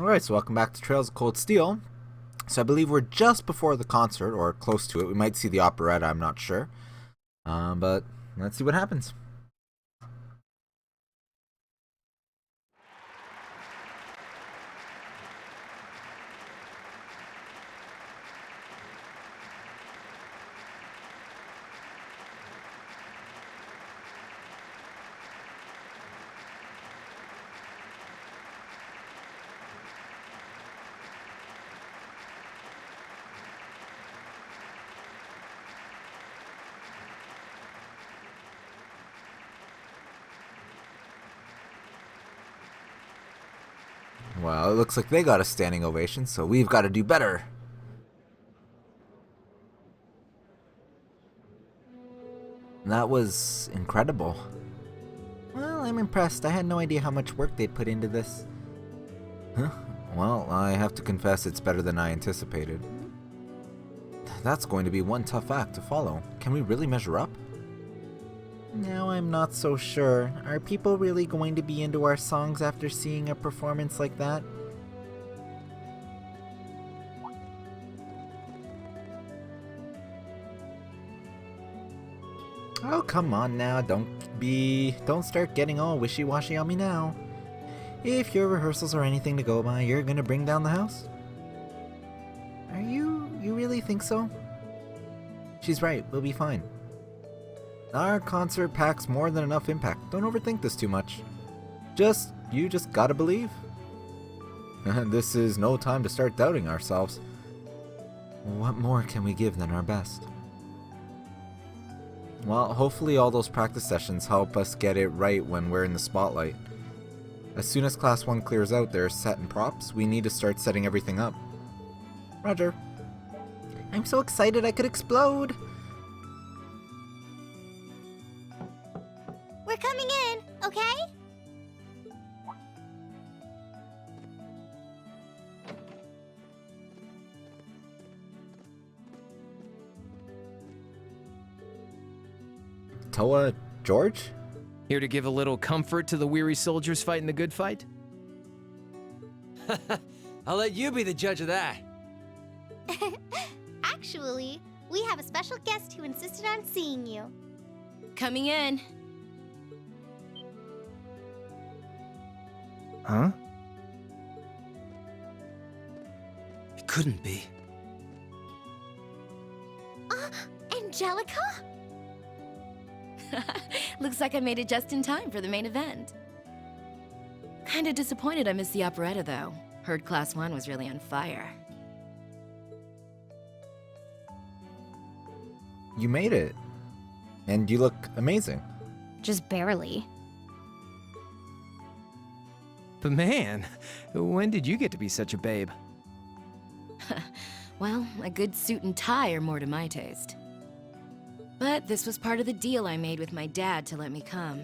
Alright, so welcome back to Trails of Cold Steel. So I believe we're just before the concert, or close to it. We might see the operetta, I'm not sure. But let's see what happens. Well, it looks like they got a standing ovation, so we've got to do better. That was incredible. Well, I'm impressed. I had no idea how much work they'd put into this. Huh? Well, I have to confess it's better than I anticipated. That's going to be one tough act to follow. Can we really measure up? Now I'm not so sure. Are people really going to be into our songs after seeing a performance like that? Oh, come on now. Don't start getting all wishy-washy on me now. If your rehearsals are anything to go by, you're gonna bring down the house? You really think so? She's right. We'll be fine. Our concert packs more than enough impact. Don't overthink this too much. You just gotta believe. This is no time to start doubting ourselves. What more can we give than our best? Well, hopefully all those practice sessions help us get it right when we're in the spotlight. As soon as Class 1 clears out their set and props, we need to start setting everything up. Roger. I'm so excited I could explode! We're coming in, okay? Toa, George? Here to give a little comfort to the weary soldiers fighting the good fight? I'll let you be the judge of that. Actually, we have a special guest who insisted on seeing you. Coming in. Huh? It couldn't be. Angelica? Looks like I made it just in time for the main event. Kinda disappointed I missed the operetta, though. Heard Class 1 was really on fire. You made it. And you look amazing. Just barely. But man, when did you get to be such a babe? Well, a good suit and tie are more to my taste. But this was part of the deal I made with my dad to let me come.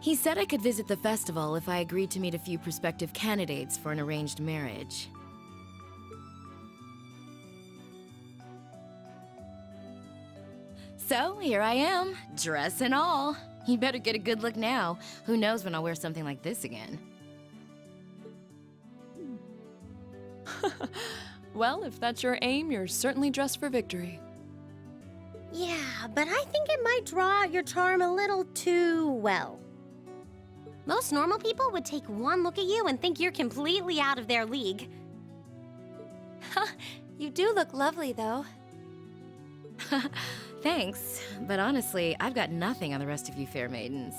He said I could visit the festival if I agreed to meet a few prospective candidates for an arranged marriage. So, here I am, dress and all. You better get a good look now. Who knows when I'll wear something like this again. Well, if that's your aim, you're certainly dressed for victory. Yeah, but I think it might draw out your charm a little too well. Most normal people would take one look at you and think you're completely out of their league. You do look lovely, though. Thanks, but honestly, I've got nothing on the rest of you fair maidens.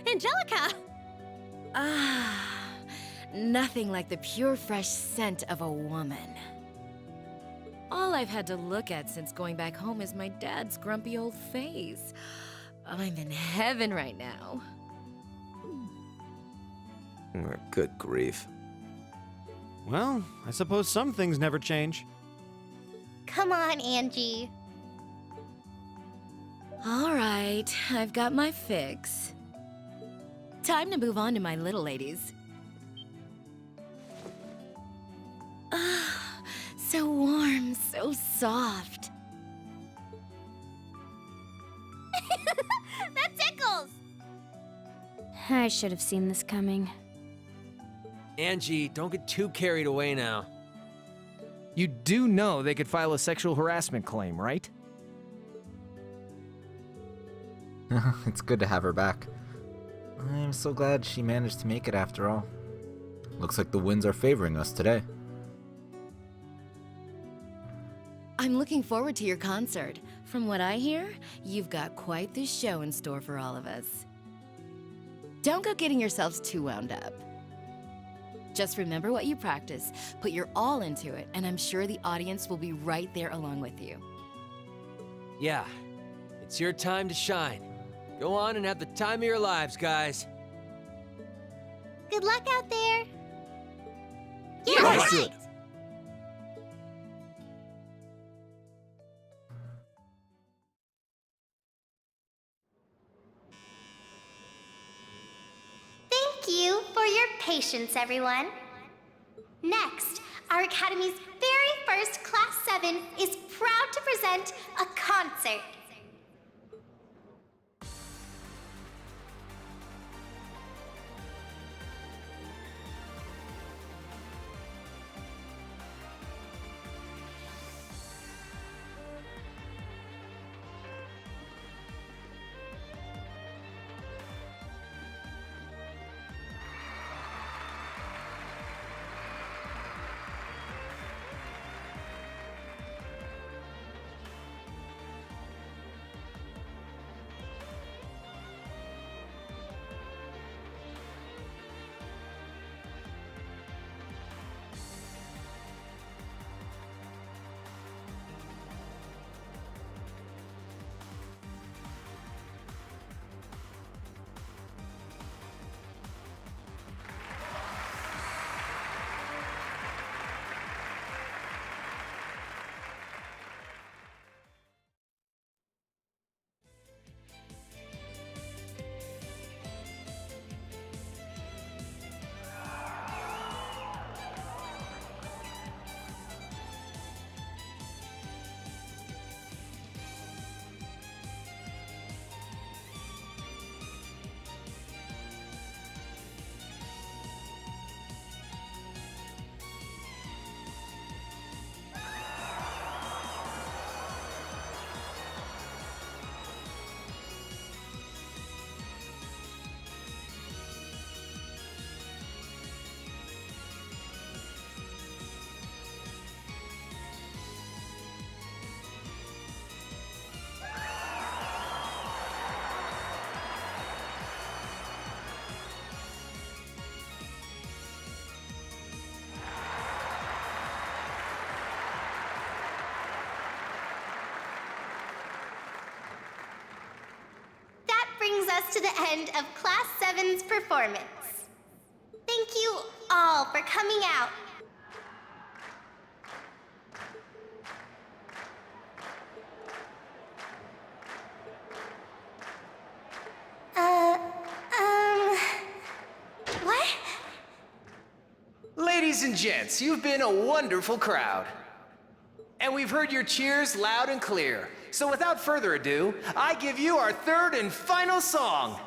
Angelica! Nothing like the pure, fresh scent of a woman. All I've had to look at since going back home is my dad's grumpy old face. I'm in heaven right now. Good grief. Well, I suppose some things never change. Come on, Angie. All right, I've got my fix. Time to move on to my little ladies. So warm, so soft. That's I should have seen this coming. Angie, don't get too carried away now. You do know they could file a sexual harassment claim, right? It's good to have her back. I'm so glad she managed to make it after all. Looks like the winds are favoring us today. I'm looking forward to your concert. From what I hear, you've got quite the show in store for all of us. Don't go getting yourselves too wound up. Just remember what you practice, put your all into it, and I'm sure the audience will be right there along with you. Yeah, it's your time to shine. Go on and have the time of your lives, guys. Good luck out there. Yeah, Yeah, right. right. Thank you for your patience, everyone. Next, our Academy's very first Class 7 is proud to present a concert. That brings us to the end of Class 7's performance. Thank you all for coming out. What? Ladies and gents, you've been a wonderful crowd. And we've heard your cheers loud and clear. So without further ado, I give you our third and final song.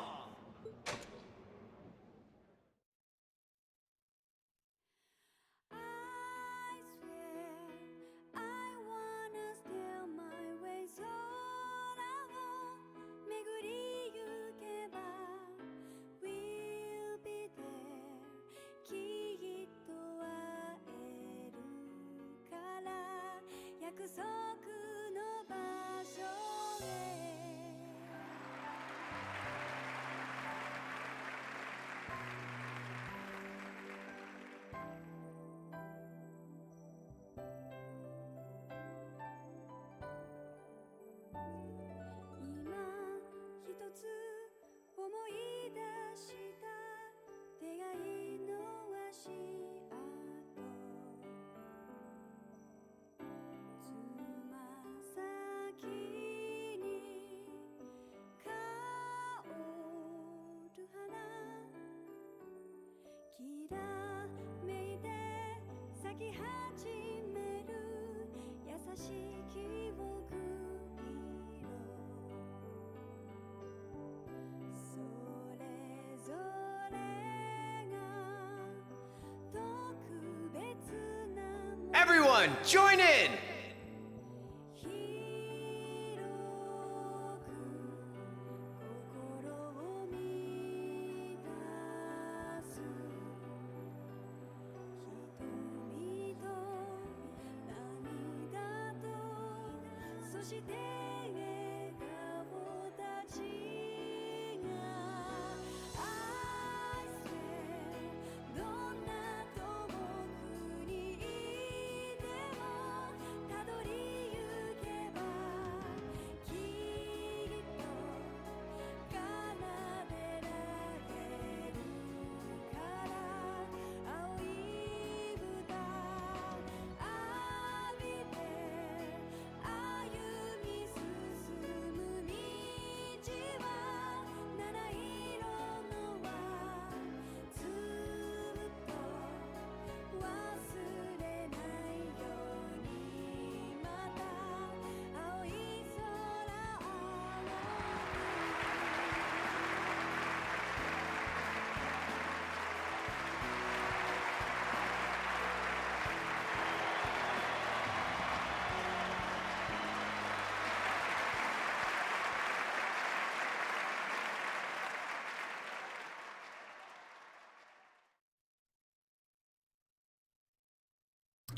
everyone, join in!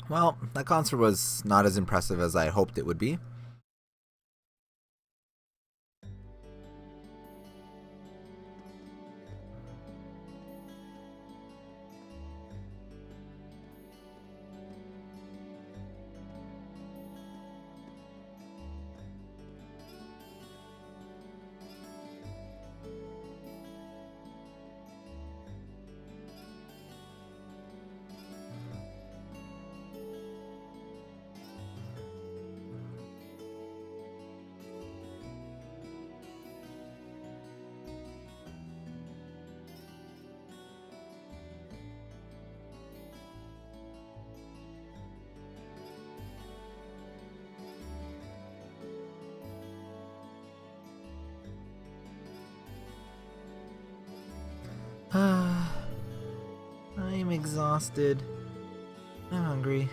Well, that concert was not as impressive as I hoped it would be. I'm exhausted. I'm hungry.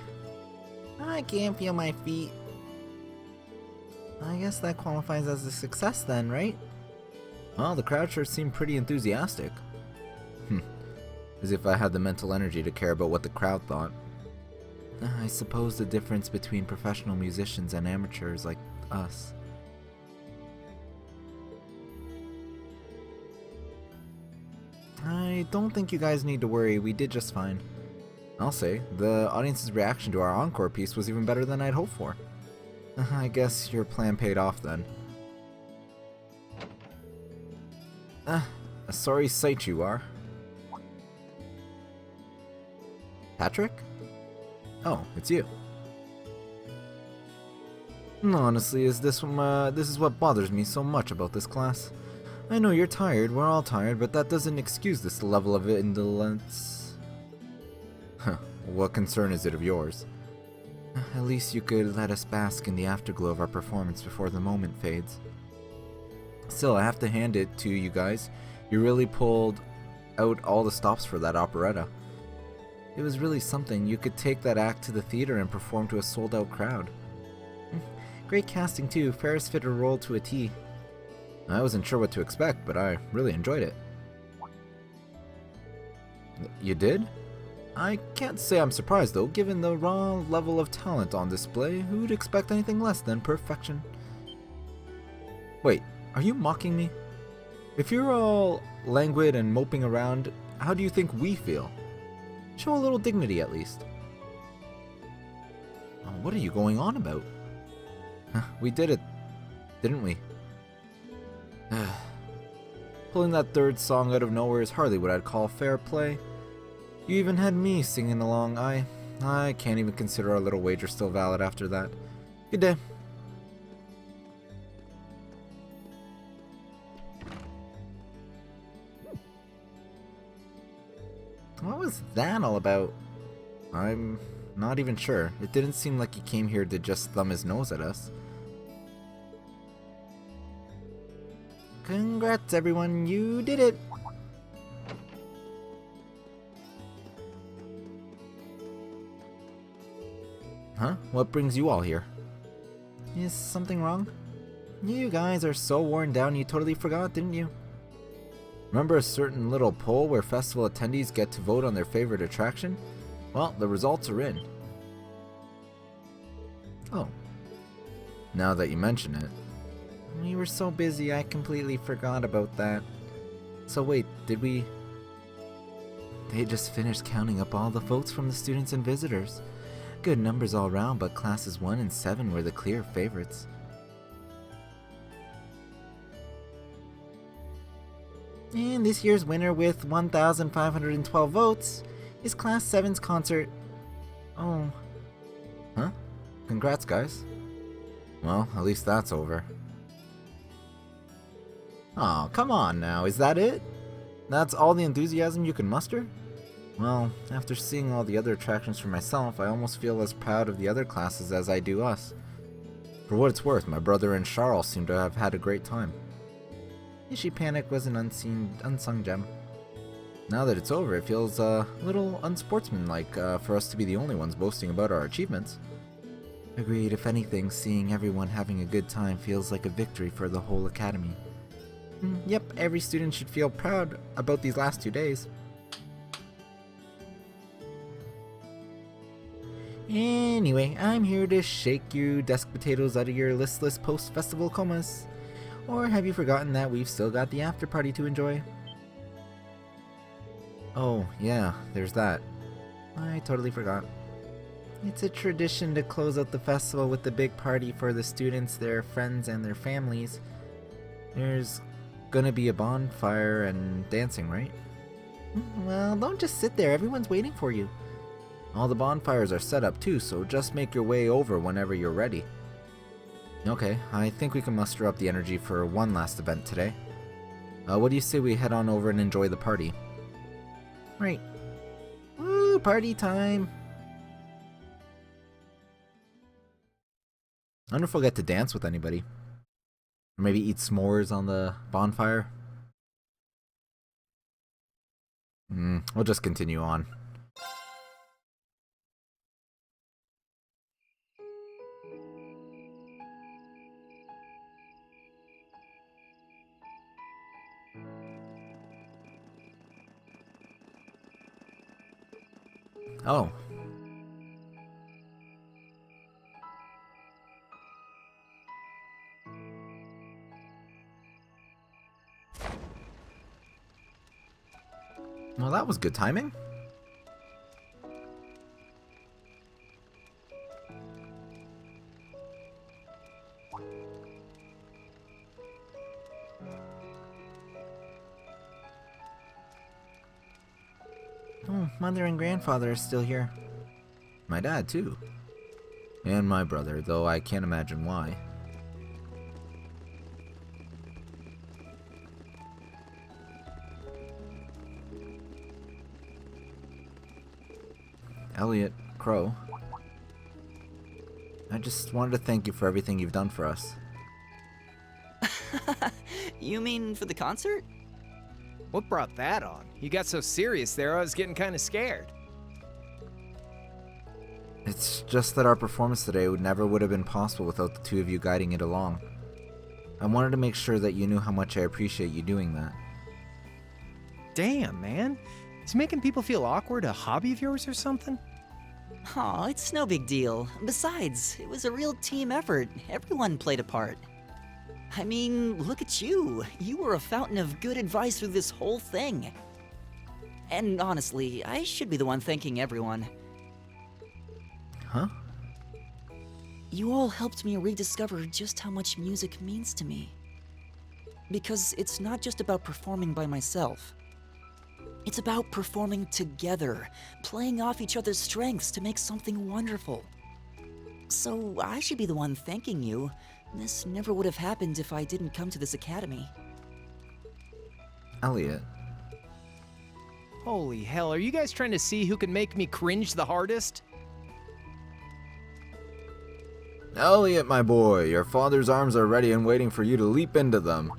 I can't feel my feet. I guess that qualifies as a success then, right? Well, the crowd sure seemed pretty enthusiastic. As if I had the mental energy to care about what the crowd thought. I suppose the difference between professional musicians and amateurs like us. I don't think you guys need to worry, we did just fine. I'll say, the audience's reaction to our encore piece was even better than I'd hoped for. I guess your plan paid off then. A sorry sight you are. Patrick? Oh, it's you. Honestly, this is what bothers me so much about this class. I know you're tired, we're all tired, but that doesn't excuse this level of indolence. What concern is it of yours? At least you could let us bask in the afterglow of our performance before the moment fades. Still, I have to hand it to you guys. You really pulled out all the stops for that operetta. It was really something. You could take that act to the theater and perform to a sold-out crowd. Great casting too. Ferris fit her role to a T. I wasn't sure what to expect, but I really enjoyed it. You did? I can't say I'm surprised though, given the raw level of talent on display. Who'd expect anything less than perfection? Wait, are you mocking me? If you're all languid and moping around, how do you think we feel? Show a little dignity at least. Oh, what are you going on about? We did it, didn't we? Pulling that third song out of nowhere is hardly what I'd call fair play. You even had me singing along. I can't even consider our little wager still valid after that. Good day. What was that all about? I'm not even sure. It didn't seem like he came here to just thumb his nose at us. Congrats everyone, you did it! Huh? What brings you all here? Is something wrong? You guys are so worn down you totally forgot, didn't you? Remember a certain little poll where festival attendees get to vote on their favorite attraction? Well, the results are in. Oh. Now that you mention it. We were so busy I completely forgot about that. So wait, did we... They just finished counting up all the votes from the students and visitors. Good numbers all around, but classes 1 and 7 were the clear favorites. And this year's winner with 1,512 votes is Class 7's concert. Oh. Huh? Congrats, guys. Well, at least that's over. Aw, come on now, is that it? That's all the enthusiasm you can muster? Well, after seeing all the other attractions for myself, I almost feel as proud of the other classes as I do us. For what it's worth, my brother and Charles seem to have had a great time. Ishi Panic was an unsung gem. Now that it's over, it feels a little unsportsmanlike for us to be the only ones boasting about our achievements. Agreed, if anything, seeing everyone having a good time feels like a victory for the whole academy. Yep, every student should feel proud about these last 2 days. Anyway, I'm here to shake you desk potatoes out of your listless post-festival comas. Or have you forgotten that we've still got the after party to enjoy? Oh, yeah, there's that. I totally forgot. It's a tradition to close out the festival with the big party for the students, their friends, and their families. There's gonna be a bonfire and dancing, right? Well, don't just sit there, everyone's waiting for you. All the bonfires are set up too, so just make your way over whenever you're ready. Okay, I think we can muster up the energy for one last event today. What do you say we head on over and enjoy the party? Right. Woo, party time! I wonder if we'll get to dance with anybody. Or maybe eat s'mores on the bonfire. We'll just continue on. Oh. Well, that was good timing. Oh, Mother and Grandfather are still here. My dad, too. And my brother, though I can't imagine why. Elliot, Crow. I just wanted to thank you for everything you've done for us. You mean for the concert? What brought that on? You got so serious there, I was getting kind of scared. It's just that our performance today never would have been possible without the two of you guiding it along. I wanted to make sure that you knew how much I appreciate you doing that. Damn, man. Is making people feel awkward a hobby of yours or something? Aw, it's no big deal. Besides, it was a real team effort. Everyone played a part. I mean, look at you. You were a fountain of good advice through this whole thing. And honestly, I should be the one thanking everyone. Huh? You all helped me rediscover just how much music means to me. Because it's not just about performing by myself. It's about performing together, playing off each other's strengths to make something wonderful. So I should be the one thanking you. This never would have happened if I didn't come to this academy. Elliot. Holy hell, are you guys trying to see who can make me cringe the hardest? Elliot, my boy, your father's arms are ready and waiting for you to leap into them.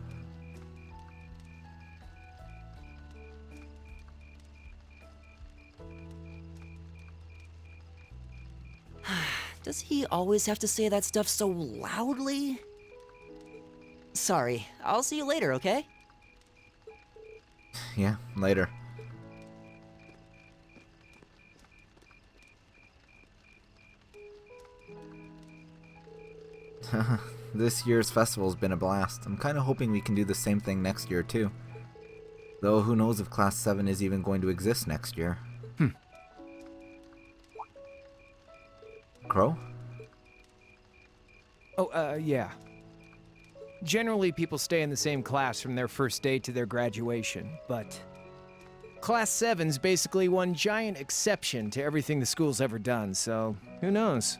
Does he always have to say that stuff so loudly? Sorry, I'll see you later, okay? Yeah, later. This year's festival's been a blast. I'm kinda hoping we can do the same thing next year too. Though who knows if Class 7 is even going to exist next year. Crow? Oh, yeah. Generally, people stay in the same class from their first day to their graduation, but Class 7's basically one giant exception to everything the school's ever done, so who knows?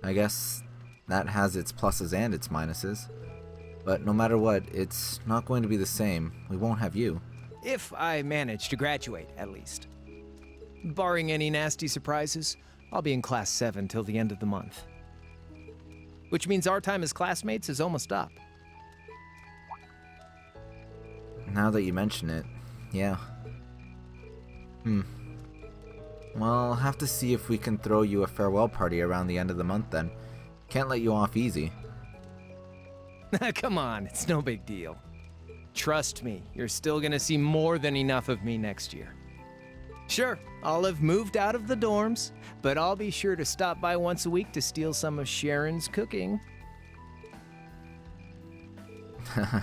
I guess that has its pluses and its minuses. But no matter what, it's not going to be the same. We won't have you. If I manage to graduate, at least. Barring any nasty surprises, I'll be in Class 7 till the end of the month. Which means our time as classmates is almost up. Now that you mention it, yeah. Well, I'll have to see if we can throw you a farewell party around the end of the month then. Can't let you off easy. Come on, it's no big deal. Trust me, you're still gonna see more than enough of me next year. Sure, I'll have moved out of the dorms, but I'll be sure to stop by once a week to steal some of Sharon's cooking.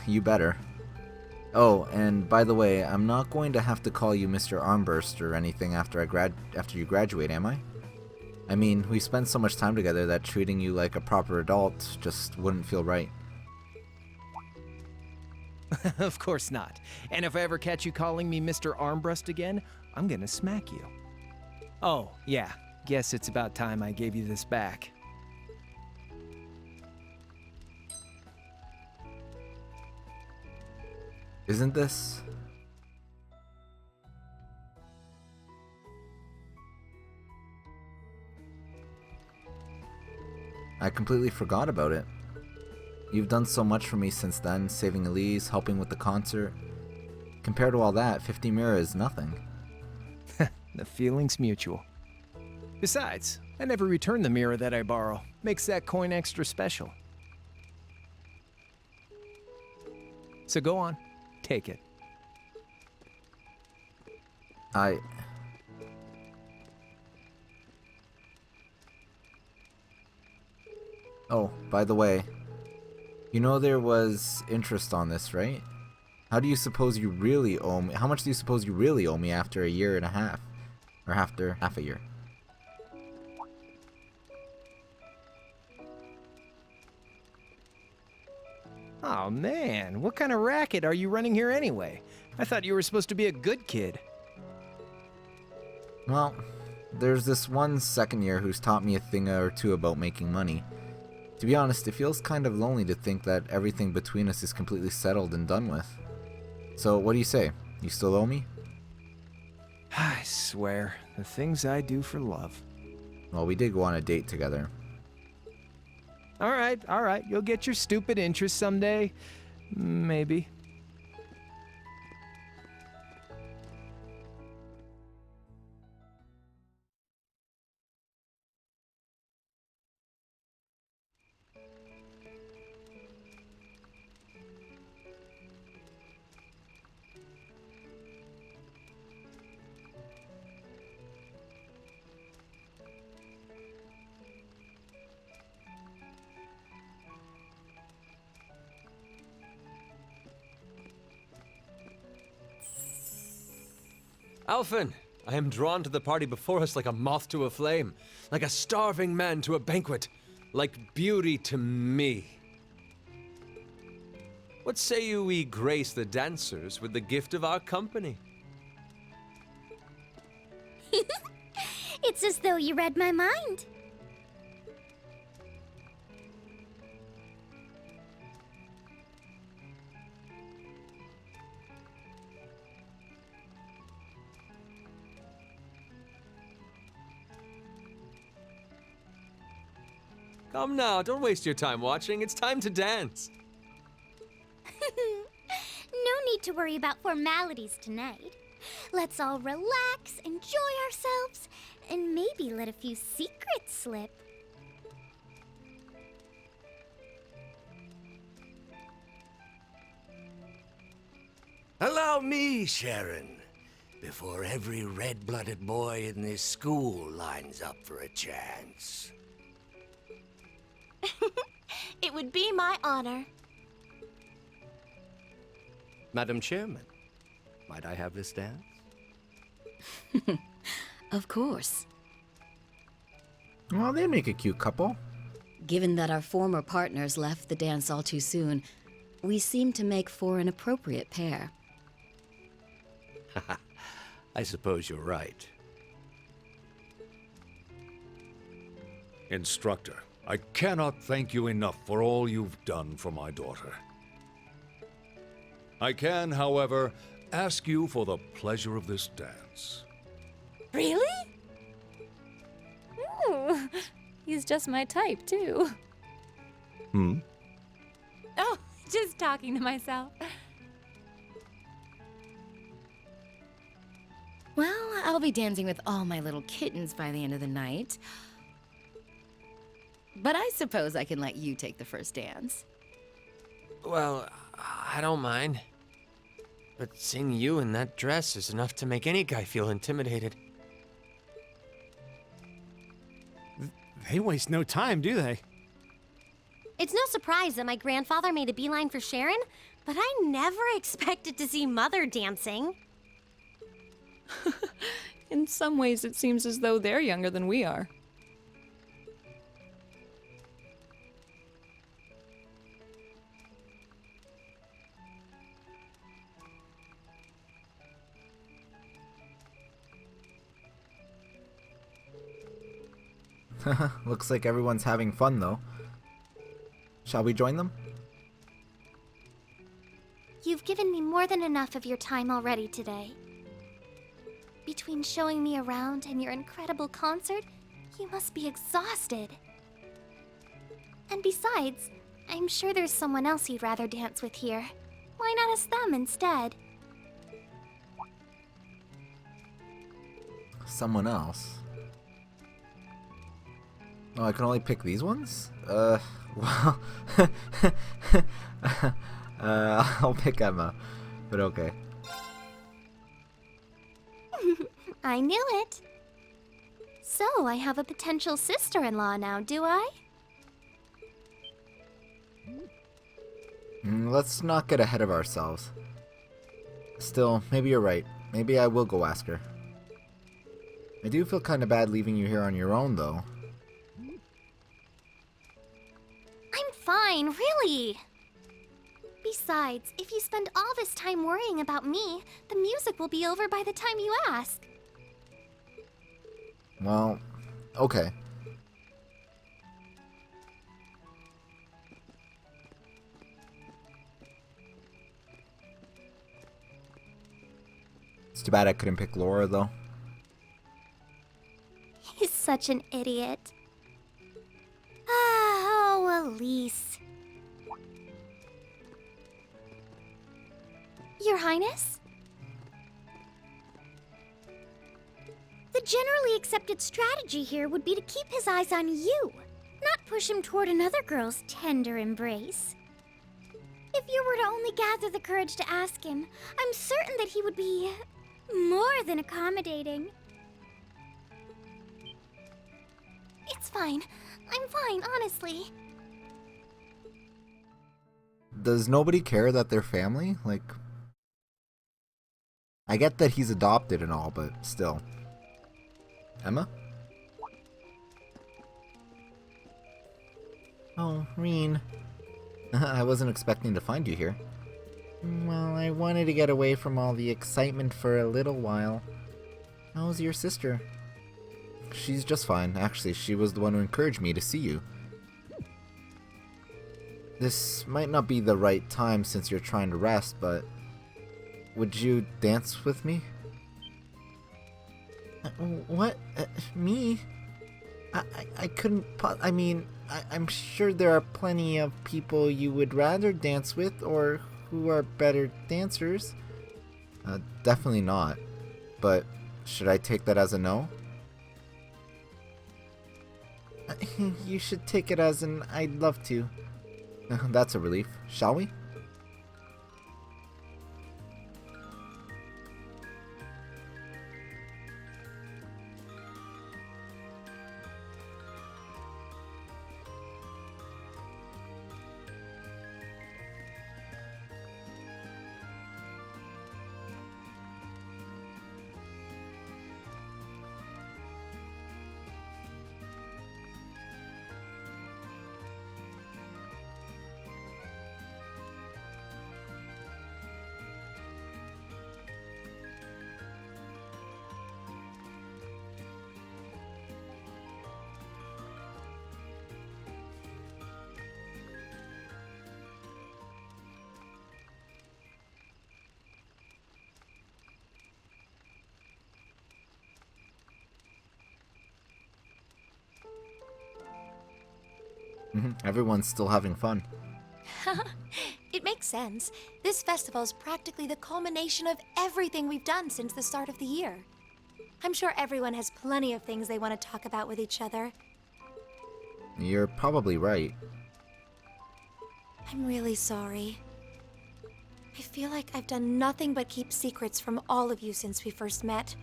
You better. Oh, and by the way, I'm not going to have to call you Mr. Armburst or anything after you graduate, am I? I mean, we spend so much time together that treating you like a proper adult just wouldn't feel right. Of course not. And if I ever catch you calling me Mr. Armbrust again, I'm gonna smack you. Oh, yeah. Guess it's about time I gave you this back. Isn't this? I completely forgot about it. You've done so much for me since then, saving Elise, helping with the concert. Compared to all that, 50 Mira is nothing. The feeling's mutual. Besides, I never return the mirror that I borrow. Makes that coin extra special. So go on, take it. Oh, by the way, you know there was interest on this, right? How do you suppose you really owe me? How much do you suppose you really owe me after a year and a half? Or after half a year? Oh man, what kind of racket are you running here anyway? I thought you were supposed to be a good kid. Well, there's this one second year who's taught me a thing or two about making money. To be honest, it feels kind of lonely to think that everything between us is completely settled and done with. So, what do you say? You still owe me? I swear, the things I do for love. Well, we did go on a date together. All right, you'll get your stupid interest someday. Maybe. Alphen, I am drawn to the party before us like a moth to a flame, like a starving man to a banquet, like beauty to me. What say you we grace the dancers with the gift of our company? It's as though you read my mind. Come now, don't waste your time watching. It's time to dance. No need to worry about formalities tonight. Let's all relax, enjoy ourselves, and maybe let a few secrets slip. Allow me, Sharon, before every red-blooded boy in this school lines up for a chance. It would be my honor. Madam Chairman, might I have this dance? Of course. Well, they make a cute couple. Given that our former partners left the dance all too soon, we seem to make for an appropriate pair. I suppose you're right. Instructor, I cannot thank you enough for all you've done for my daughter. I can, however, ask you for the pleasure of this dance. Really? Ooh, he's just my type, too. Hmm? Oh, just talking to myself. Well, I'll be dancing with all my little kittens by the end of the night. But I suppose I can let you take the first dance. Well, I don't mind. But seeing you in that dress is enough to make any guy feel intimidated. They waste no time, do they? It's no surprise that my grandfather made a beeline for Sharon, but I never expected to see Mother dancing. In some ways, it seems as though they're younger than we are. Looks like everyone's having fun, though. Shall we join them? You've given me more than enough of your time already today. Between showing me around and your incredible concert, you must be exhausted. And besides, I'm sure there's someone else you'd rather dance with here. Why not ask them instead? Someone else? Oh, I can only pick these ones? Well... I'll pick Emma, but okay. I knew it. So, I have a potential sister-in-law now, do I? Let's not get ahead of ourselves. Still, maybe you're right. Maybe I will go ask her. I do feel kind of bad leaving you here on your own, though. I'm fine, really. Besides, if you spend all this time worrying about me, the music will be over by the time you ask. Well, okay. It's too bad I couldn't pick Laura, though. He's such an idiot. Oh, Elise. Your Highness? The generally accepted strategy here would be to keep his eyes on you, not push him toward another girl's tender embrace. If you were to only gather the courage to ask him, I'm certain that he would be more than accommodating. It's fine. I'm fine, honestly. Does nobody care that they're family? Like, I get that he's adopted and all, but still. Emma? Oh, Reen. I wasn't expecting to find you here. Well, I wanted to get away from all the excitement for a little while. How's your sister? She's just fine. Actually, she was the one who encouraged me to see you. This might not be the right time since you're trying to rest, but would you dance with me? What? Me? I couldn't I mean, I'm sure there are plenty of people you would rather dance with or who are better dancers. Definitely not. but should I take that as a no? You should take it as an I'd love to. That's a relief. Shall we? Everyone's still having fun. It makes sense. This festival's practically the culmination of everything we've done since the start of the year. I'm sure everyone has plenty of things they want to talk about with each other. You're probably right. I'm really sorry. I feel like I've done nothing but keep secrets from all of you since we first met.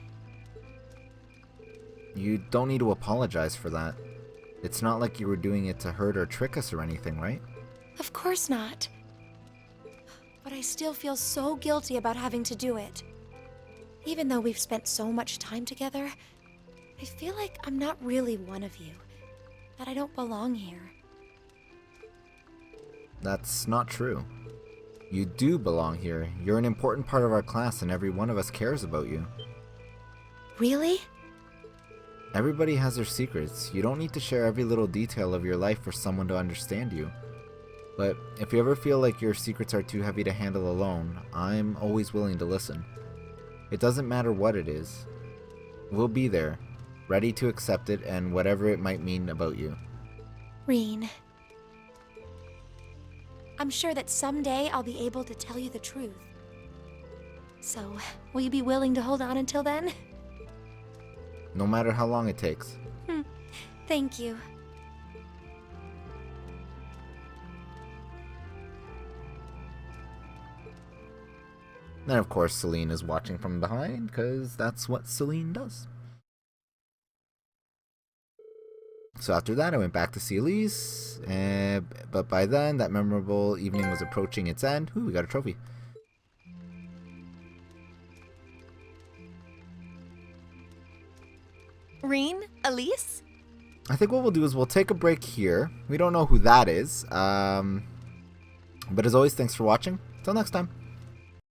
You don't need to apologize for that. It's not like you were doing it to hurt or trick us or anything, right? Of course not. But I still feel so guilty about having to do it. Even though we've spent so much time together, I feel like I'm not really one of you. That I don't belong here. That's not true. You do belong here. You're an important part of our class and every one of us cares about you. Really? Everybody has their secrets. You don't need to share every little detail of your life for someone to understand you. But if you ever feel like your secrets are too heavy to handle alone, I'm always willing to listen. It doesn't matter what it is. We'll be there, ready to accept it and whatever it might mean about you. Rean. I'm sure that someday I'll be able to tell you the truth. So, will you be willing to hold on until then? No matter how long it takes. Thank you. And of course Celine is watching from behind, because that's what Celine does. So after that I went back to see Elise, but by then that memorable evening was approaching its end. Ooh, we got a trophy. Rean? Elise? I think what we'll do is we'll take a break here. We don't know who that is. But as always, thanks for watching. Till next time.